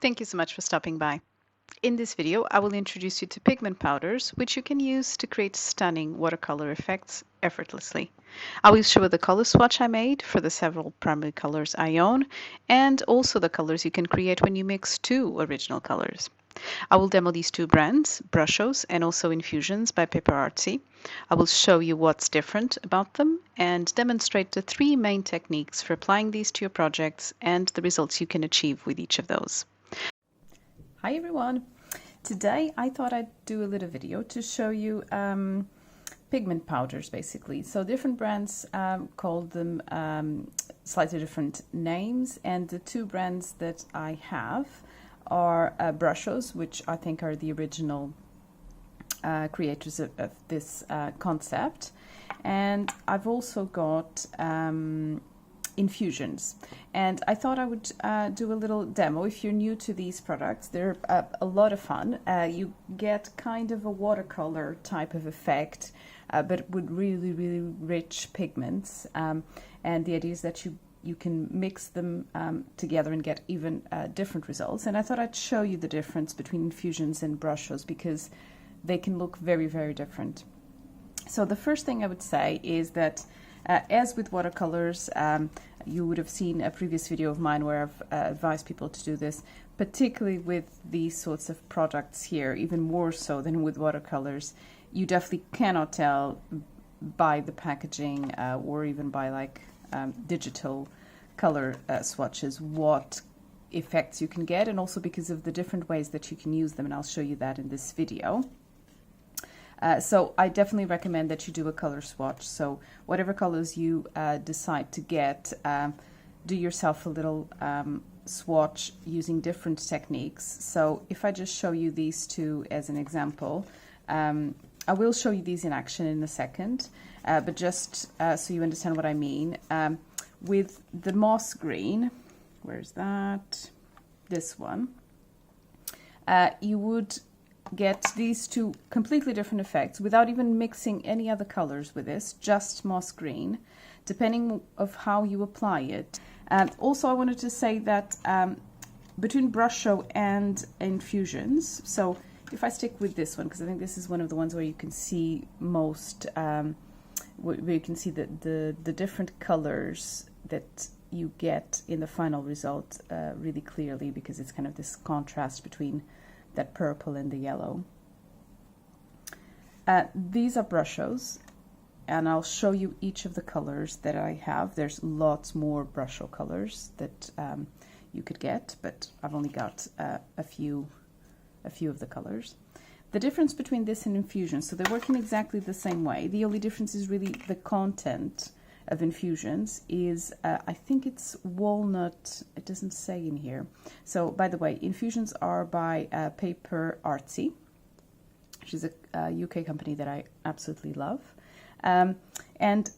Thank you so much for stopping by. In this video, I will introduce you to pigment powders, which you can use to create stunning watercolor effects effortlessly. I will show the color swatch I made for the several primary colors I own, and also the colors you can create when you mix two original colors. I will demo these two brands, Brushos and also Infusions by Paper Artsy. I will show you what's different about them and demonstrate the three main techniques for applying these to your projects and the results you can achieve with each of those. Hi everyone! Today I thought I'd do a little video to show you pigment powders basically. So different brands call them slightly different names, and the two brands that I have are Brushos, which I think are the original creators of this concept, and I've also got Infusions, and I thought I would do a little demo. If you're new to these products, they're a lot of fun. You get kind of a watercolor type of effect, but with really rich pigments, and the idea is that you can mix them together and get even different results. And I thought I'd show you the difference between Infusions and Brushos because they can look very different. So the first thing I would say is that as with watercolors, you would have seen a previous video of mine where I've advised people to do this, particularly with these sorts of products here, even more so than with watercolors. You definitely cannot tell by the packaging or even by like digital color swatches what effects you can get, and also because of the different ways that you can use them, and I'll show you that in this video. So I definitely recommend that you do a color swatch. So whatever colors you decide to get, do yourself a little swatch using different techniques. So if I just show you these two as an example, I will show you these in action in a second, but just so you understand what I mean, with the moss green, where's that? This one, you would get these two completely different effects without even mixing any other colors with this, just moss green, depending of how you apply it. And also I wanted to say that between Brusho and Infusions, so if I stick with this one, because I think this is one of the ones where you can see most, where you can see the different colors that you get in the final result really clearly, because it's kind of this contrast between that purple and the yellow. These are Brushos, and I'll show you each of the colors that I have. There's lots more Brusho colors that you could get, but I've only got a few of the colors. The difference between this and Infusion, so they're working exactly the same way. The only difference is really the content of Infusions is, I think it's walnut, it doesn't say in here. So by the way, Infusions are by Paper Artsy, which is a UK company that I absolutely love. And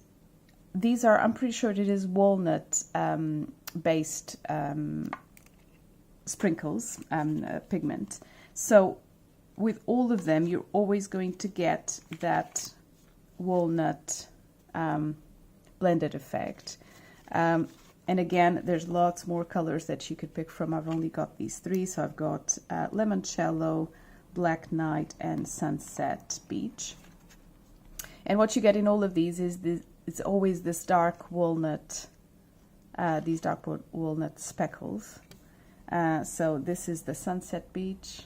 these are, I'm pretty sure it is walnut based sprinkles, pigment. So with all of them, you're always going to get that walnut blended effect. And again, there's lots more colors that you could pick from. I've only got these three, so I've got Limoncello, Black Night, and Sunset Beach. And what you get in all of these is it's always this dark walnut, these dark walnut speckles. So this is the Sunset Beach.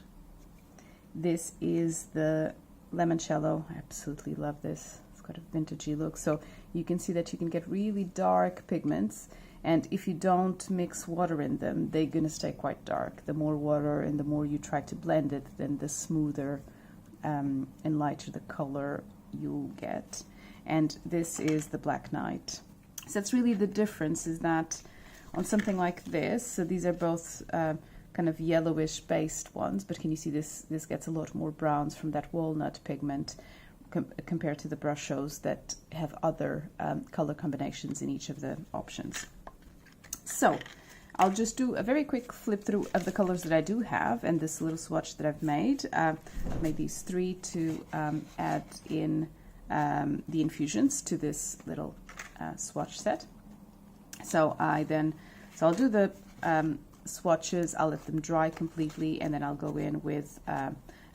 This is the Limoncello. I absolutely love this. Got a vintagey look, so you can see that you can get really dark pigments, and if you don't mix water in them, they're gonna stay quite dark. The more water and the more you try to blend it, then the smoother and lighter the color you'll get. And this is the Black Night. So that's really the difference, is that on something like this, so these are both kind of yellowish based ones, but can you see this gets a lot more browns from that walnut pigment compared to the Brushos that have other color combinations in each of the options. So I'll just do a very quick flip through of the colors that I do have and this little swatch that I've made. I've made these three to add in the infusions to this little swatch set. So I'll do the swatches. I'll let them dry completely, and then I'll go in with a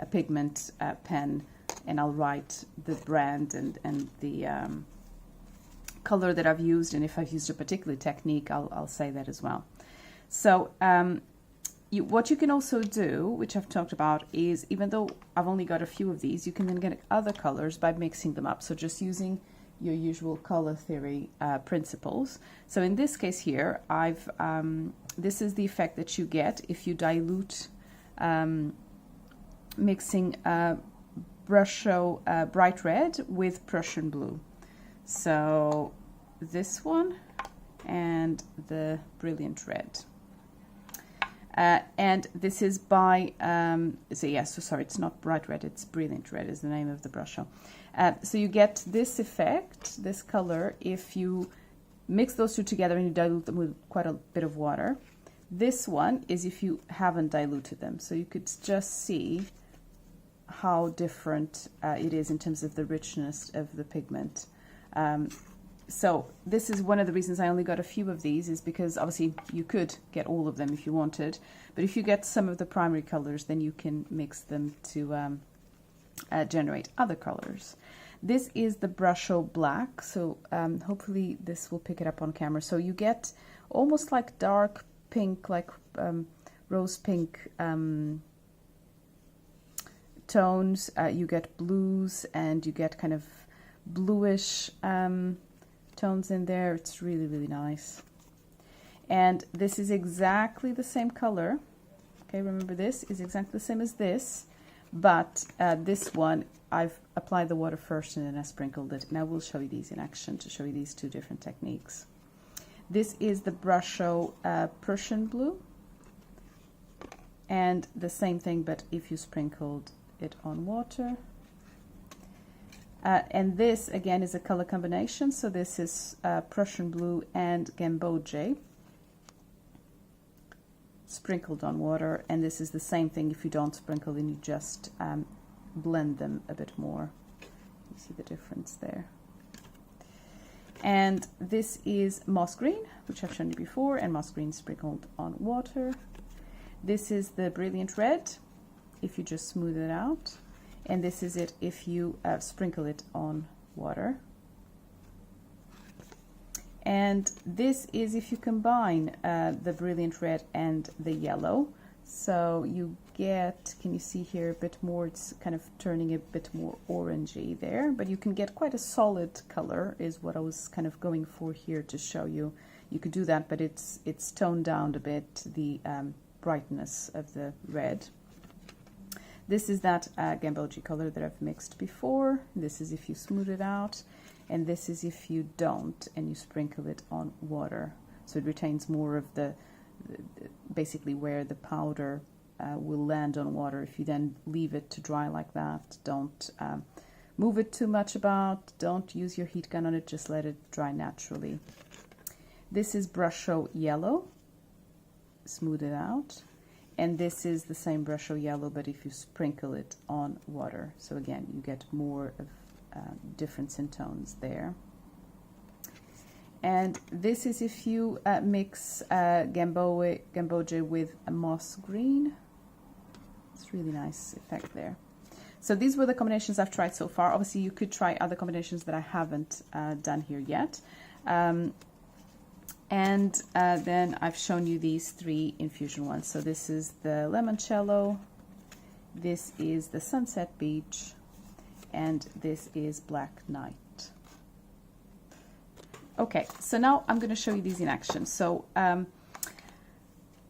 pigment pen, and I'll write the brand and the color that I've used, and if I've used a particular technique, I'll say that as well. So what you can also do, which I've talked about, is even though I've only got a few of these, you can then get other colors by mixing them up. So just using your usual color theory principles. So in this case here, this is the effect that you get if you dilute mixing Brusho bright red with Prussian blue. So this one and the brilliant red. And this is by, sorry, it's not bright red, it's brilliant red is the name of the Brusho. So you get this effect, this color, if you mix those two together and you dilute them with quite a bit of water. This one is if you haven't diluted them. So you could just see how different it is in terms of the richness of the pigment. So this is one of the reasons I only got a few of these, is because obviously you could get all of them if you wanted, but if you get some of the primary colors, then you can mix them to generate other colors. This is the Brusho black, so hopefully this will pick it up on camera. So you get almost like dark pink, like rose pink tones. You get blues, and you get kind of bluish tones in there. It's really, really nice. And this is exactly the same color. Okay, remember this is exactly the same as this, but this one I've applied the water first and then I sprinkled it. Now we'll show you these in action to show you these two different techniques. This is the Brusho Prussian blue, and the same thing, but if you sprinkled it on water. And this again is a color combination, so this is Prussian blue and Gamboge sprinkled on water, and this is the same thing if you don't sprinkle, then you just blend them a bit more. You see the difference there. And this is moss green, which I've shown you before, and moss green sprinkled on water. This is the brilliant red if you just smooth it out. And this is it if you sprinkle it on water. And this is if you combine the brilliant red and the yellow. So you get, can you see here a bit more, it's kind of turning a bit more orangey there, but you can get quite a solid color is what I was kind of going for here to show you. You could do that, but it's toned down a bit, the brightness of the red. This is that Gamboge color that I've mixed before. This is if you smooth it out, and this is if you don't and you sprinkle it on water. So it retains more of the basically where the powder will land on water. If you then leave it to dry like that, don't move it too much about, don't use your heat gun on it, just let it dry naturally. This is Brusho yellow, smooth it out. And this is the same Brusho yellow, but if you sprinkle it on water. So again, you get more of difference in tones there. And this is if you mix Gamboge with a moss green. It's really nice effect there. So these were the combinations I've tried so far. Obviously, you could try other combinations that I haven't done here yet. And then I've shown you these three infusion ones. So this is the Limoncello, this is the Sunset Beach, and this is Black Night. Okay, so now I'm going to show you these in action. So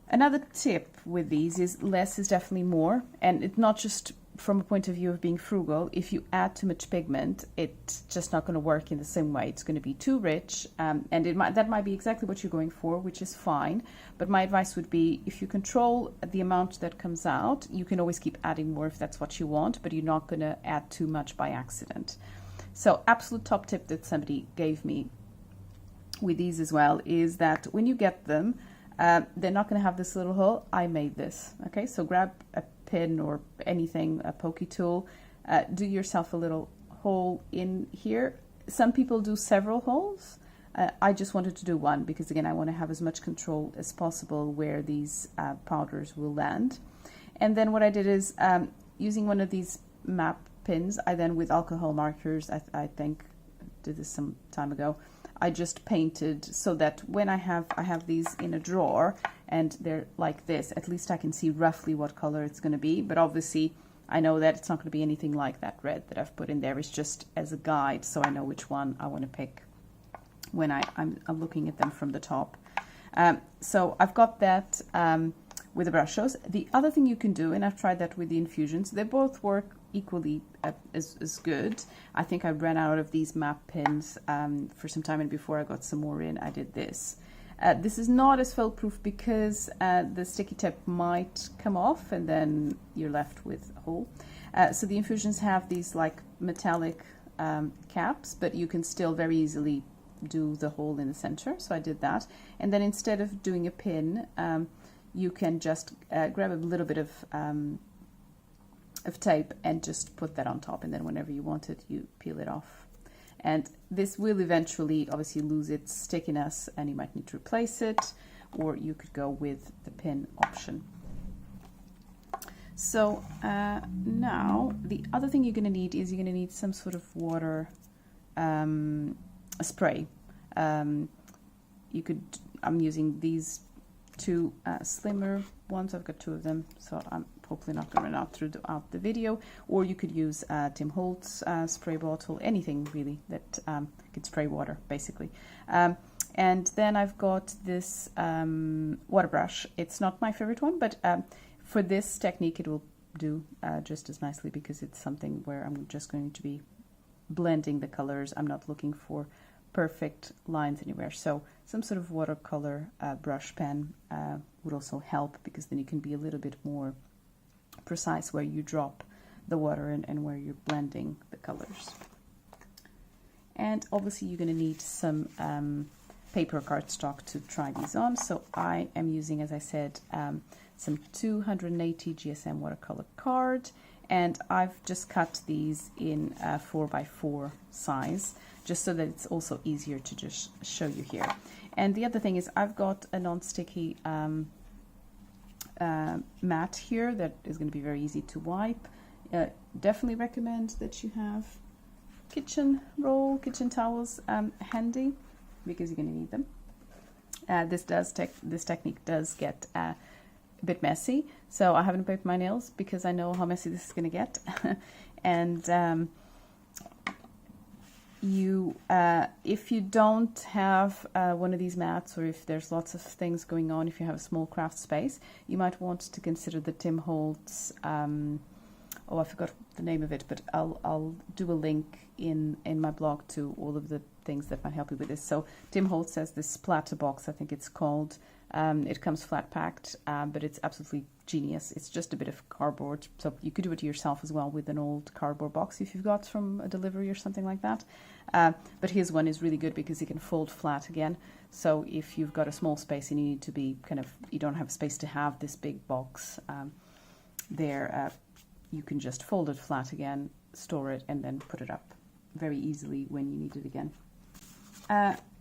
another tip with these is less is definitely more, and it's not just from a point of view of being frugal. If you add too much pigment, it's just not going to work in the same way. It's going to be too rich, and that might be exactly what you're going for, which is fine. But my advice would be, if you control the amount that comes out, you can always keep adding more if that's what you want, but you're not going to add too much by accident. So absolute top tip that somebody gave me with these as well is that when you get them, they're not going to have this little hole. I made this. Okay, so grab a pin or anything, a pokey tool, do yourself a little hole in here. Some people do several holes. I just wanted to do one because, again, I want to have as much control as possible where these powders will land. And then what I did is, using one of these map pins, I then, with alcohol markers, I think did this some time ago, I just painted so that when I have these in a drawer and they're like this, at least I can see roughly what color it's going to be. But obviously I know that it's not going to be anything like that red that I've put in there. It's just as a guide, so I know which one I want to pick when I'm looking at them from the top. So I've got that with the Brushos. The other thing you can do, and I've tried that with the Infusions, they both work equally as good. I think I ran out of these map pins for some time, and before I got some more in, I did this. This is not as foolproof because the sticky tip might come off and then you're left with a hole. So the Infusions have these like metallic caps, but you can still very easily do the hole in the center. So I did that. And then instead of doing a pin, you can just grab a little bit of tape and just put that on top, and then whenever you want it, you peel it off. And this will eventually obviously lose its stickiness and you might need to replace it, or you could go with the pin option. So now the other thing you're going to need is you're going to need some sort of water spray. You could, I'm using these two slimmer ones. I've got two of them, so I'm hopefully not going to run out throughout the video. Or you could use Tim Holtz spray bottle, anything really that could spray water, basically. And then I've got this water brush. It's not my favorite one, but for this technique it will do just as nicely, because it's something where I'm just going to be blending the colors. I'm not looking for perfect lines anywhere. So some sort of watercolor brush pen would also help, because then you can be a little bit more precise where you drop the water and where you're blending the colors. And obviously you're going to need some paper cardstock to try these on. So I am using, as I said, some 280 GSM watercolor card, and I've just cut these in 4x4 size, just so that it's also easier to just show you here. And the other thing is I've got a non-sticky mat here that is going to be very easy to wipe. Definitely recommend that you have kitchen towels handy, because you're going to need them. This technique does get a bit messy, so I haven't painted my nails because I know how messy this is going to get. And if you don't have one of these mats, or if there's lots of things going on, if you have a small craft space, you might want to consider the Tim Holtz, oh, I forgot the name of it, but I'll do a link in my blog to all of the things that might help you with this. So Tim Holtz has this splatter box, I think it's called. It comes flat packed, but it's absolutely genius. It's just a bit of cardboard, so you could do it yourself as well with an old cardboard box if you've got from a delivery or something like that. But his one is really good because he can fold flat again. So if you've got a small space and you need to be you don't have space to have this big box there, you can just fold it flat again, store it, and then put it up very easily when you need it again.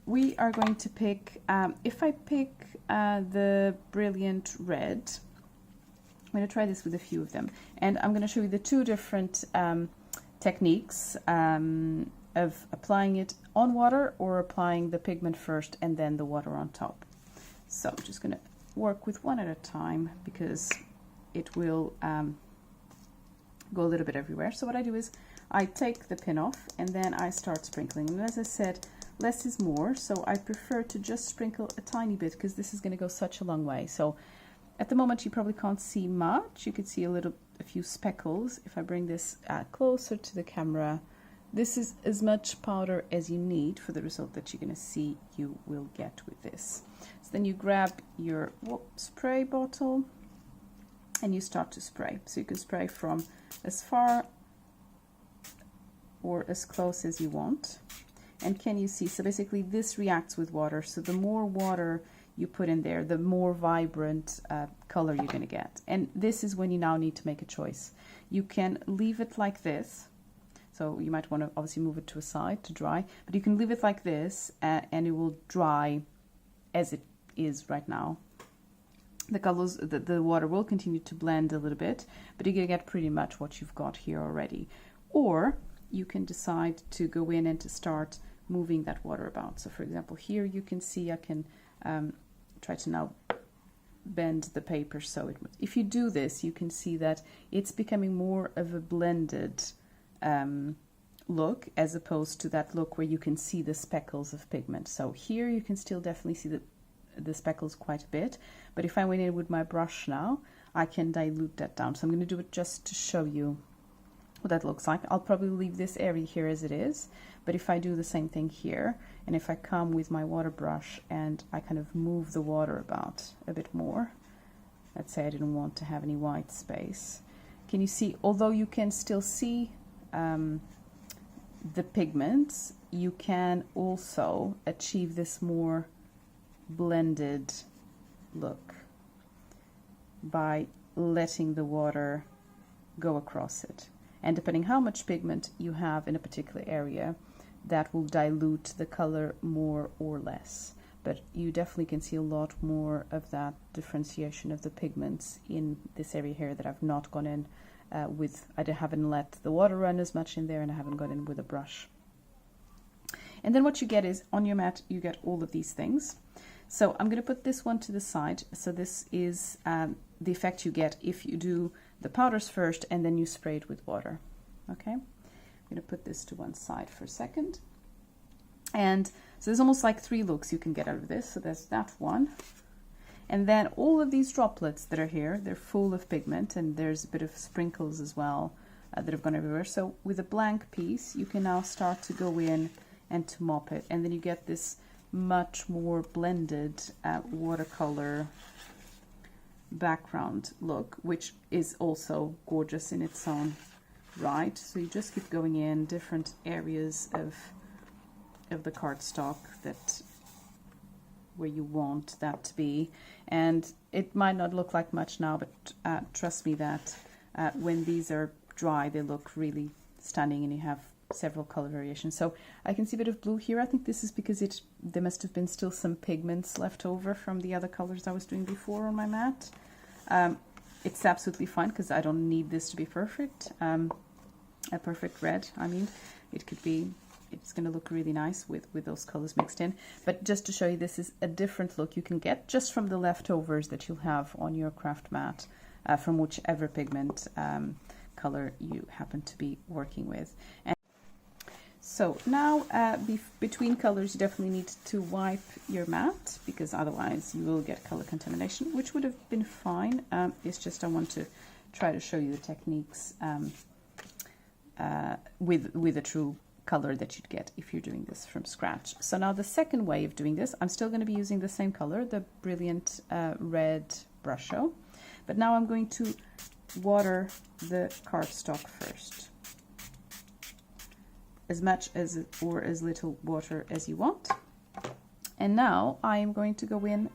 We are going to pick, if I pick the Brilliant Red, I'm going to try this with a few of them, and I'm going to show you the two different techniques of applying it on water or applying the pigment first and then the water on top. So I'm just going to work with one at a time because it will go a little bit everywhere. So what I do is I take the pin off and then I start sprinkling, and as I said, less is more, so I prefer to just sprinkle a tiny bit because this is going to go such a long way. So at the moment you probably can't see much. You could see a few speckles. If I bring this closer to the camera, this is as much powder as you need for the result that you're going to see you will get with this. So then you grab your spray bottle and you start to spray. So you can spray from as far or as close as you want. And can you see, so basically this reacts with water, so the more water you put in there, the more vibrant color you're going to get. And this is when you now need to make a choice. You can leave it like this, So you might want to obviously move it to a side to dry, but you can leave it like this and it will dry as it is right now. The colors, the water will continue to blend a little bit, but you're going to get pretty much what you've got here already. Or you can decide to go in and to start moving that water about. So for example, here you can see I can try to now bend the paper so if you do this, you can see that it's becoming more of a blended look, as opposed to that look where you can see the speckles of pigment. So here you can still definitely see the speckles quite a bit, but if I went in with my brush now, I can dilute that down. So I'm going to do it just to show you what that looks like. I'll probably leave this area here as it is, but if I do the same thing here, and if I come with my water brush and I kind of move the water about a bit more, let's say I didn't want to have any white space, can you see, although you can still see the pigments, you can also achieve this more blended look by letting the water go across it. And depending how much pigment you have in a particular area, that will dilute the color more or less. But you definitely can see a lot more of that differentiation of the pigments in this area here that I've not gone in with. I haven't let the water run as much in there, and I haven't gone in with a brush. And then what you get is, on your mat, you get all of these things. So I'm going to put this one to the side. So this is the effect you get if you do the powders first and then you spray it with water. Okay, I'm going to put this to one side for a second. And so there's almost like 3 looks you can get out of this. So there's that one. And then all of these droplets that are here, they're full of pigment, and there's a bit of sprinkles as well that have gone everywhere. So with a blank piece, you can now start to go in and to mop it. And then you get this much more blended watercolor background look, which is also gorgeous in its own right. So you just keep going in different areas of the cardstock that where you want that to be, and it might not look like much now, but trust me that when these are dry, they look really stunning, and you have several color variations. So I can see a bit of blue here. I think this is because there must have been still some pigments left over from the other colors I was doing before on my mat. It's absolutely fine because I don't need this to be perfect. A perfect red, I mean, it could be, it's going to look really nice with those colors mixed in. But just to show you, this is a different look you can get just from the leftovers that you'll have on your craft mat from whichever pigment color you happen to be working with. And so now between colors, you definitely need to wipe your mat, because otherwise you will get color contamination, which would have been fine. It's just I want to try to show you the techniques with a true color that you'd get if you're doing this from scratch. So now the second way of doing this, I'm still going to be using the same color, the brilliant red Brusho, but now I'm going to water the cardstock first. As much as or as little water as you want. And now I am going to go in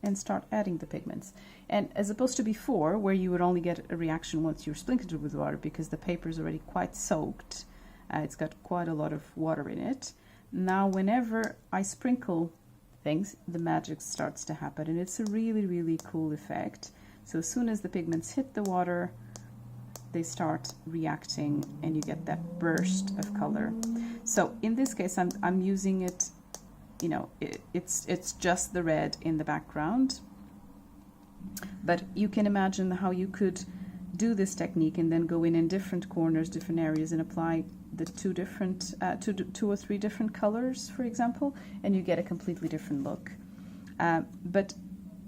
and start adding the pigments. And as opposed to before, where you would only get a reaction once you're sprinkling it with water, because the paper is already quite soaked, it's got quite a lot of water in it. Now whenever I sprinkle things, the magic starts to happen, and it's a really, really cool effect. So as soon as the pigments hit the water, they start reacting and you get that burst of color. So in this case, I'm using it, you know, it's just the red in the background, but you can imagine how you could do this technique and then go in different corners, different areas, and apply the two or three different colors, for example, and you get a completely different look. But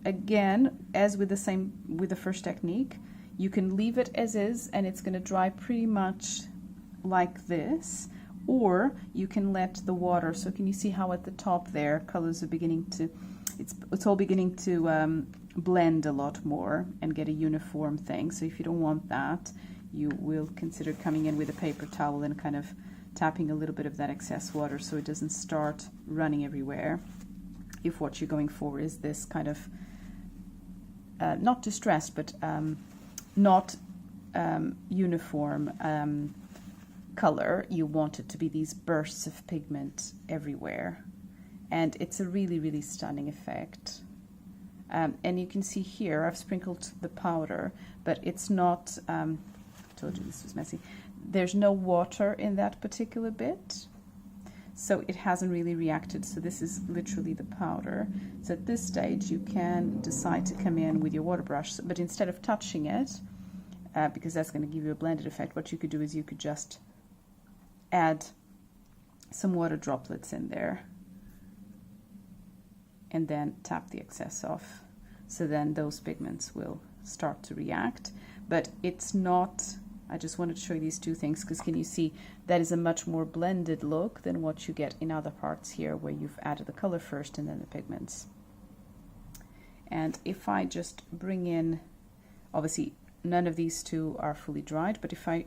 again, as with the first technique, you can leave it as is and it's going to dry pretty much like this, or you can let the water, so can you see how at the top there colors are beginning to, it's all beginning to blend a lot more and get a uniform thing. So if you don't want that, you will consider coming in with a paper towel and kind of tapping a little bit of that excess water so it doesn't start running everywhere, if what you're going for is this kind of not distressed, but not uniform color, you want it to be these bursts of pigment everywhere. And it's a really, really stunning effect. And you can see here, I've sprinkled the powder, but it's not, I told you this was messy. There's no water in that particular bit, so it hasn't really reacted. So this is literally the powder. So at this stage, you can decide to come in with your water brush, but instead of touching it, because that's going to give you a blended effect, what you could do is you could just add some water droplets in there and then tap the excess off. So then those pigments will start to react. But it's not, I just wanted to show you these two things, because can you see that is a much more blended look than what you get in other parts here, where you've added the color first and then the pigments. And if I just bring in, obviously none of these two are fully dried, but if I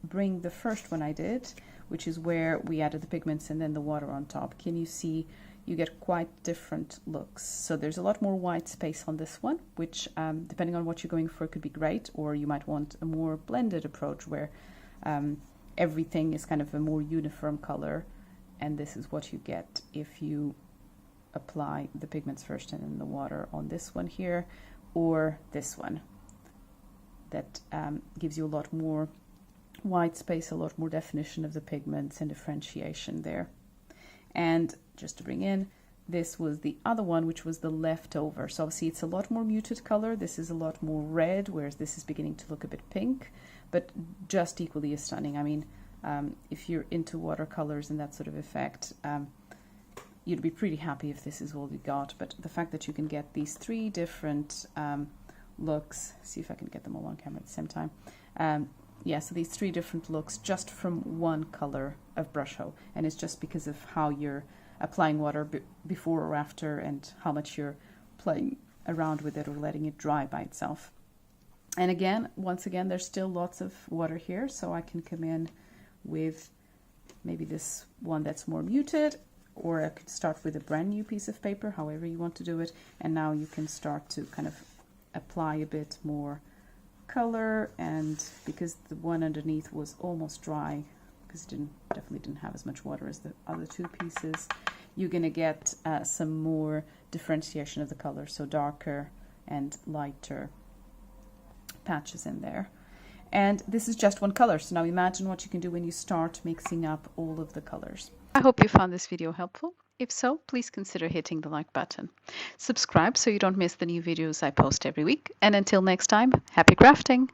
bring the first one I did, which is where we added the pigments and then the water on top, can you see you get quite different looks? So there's a lot more white space on this one, which depending on what you're going for could be great, or you might want a more blended approach where everything is kind of a more uniform color, and this is what you get if you apply the pigments first and then the water on this one here, or this one that gives you a lot more white space, a lot more definition of the pigments and differentiation there. And just to bring in, this was the other one, which was the leftover. So obviously it's a lot more muted color. This is a lot more red, whereas this is beginning to look a bit pink, but just equally as stunning. I mean, if you're into watercolors and that sort of effect, you'd be pretty happy if this is all you got. But the fact that you can get these three different looks, see if I can get them all on camera at the same time. Yeah, so these three different looks just from one color of Brusho, and it's just because of how you're applying water before or after, and how much you're playing around with it or letting it dry by itself. And again, once again, there's still lots of water here, so I can come in with maybe this one that's more muted, or I could start with a brand new piece of paper, however you want to do it, and now you can start to kind of apply a bit more color. And because the one underneath was almost dry, because it definitely didn't have as much water as the other two pieces, you're going to get some more differentiation of the color, so darker and lighter patches in there. And this is just one color, so now imagine what you can do when you start mixing up all of the colors. I hope you found this video helpful. If so, please consider hitting the like button. Subscribe so you don't miss the new videos I post every week. And until next time, happy crafting!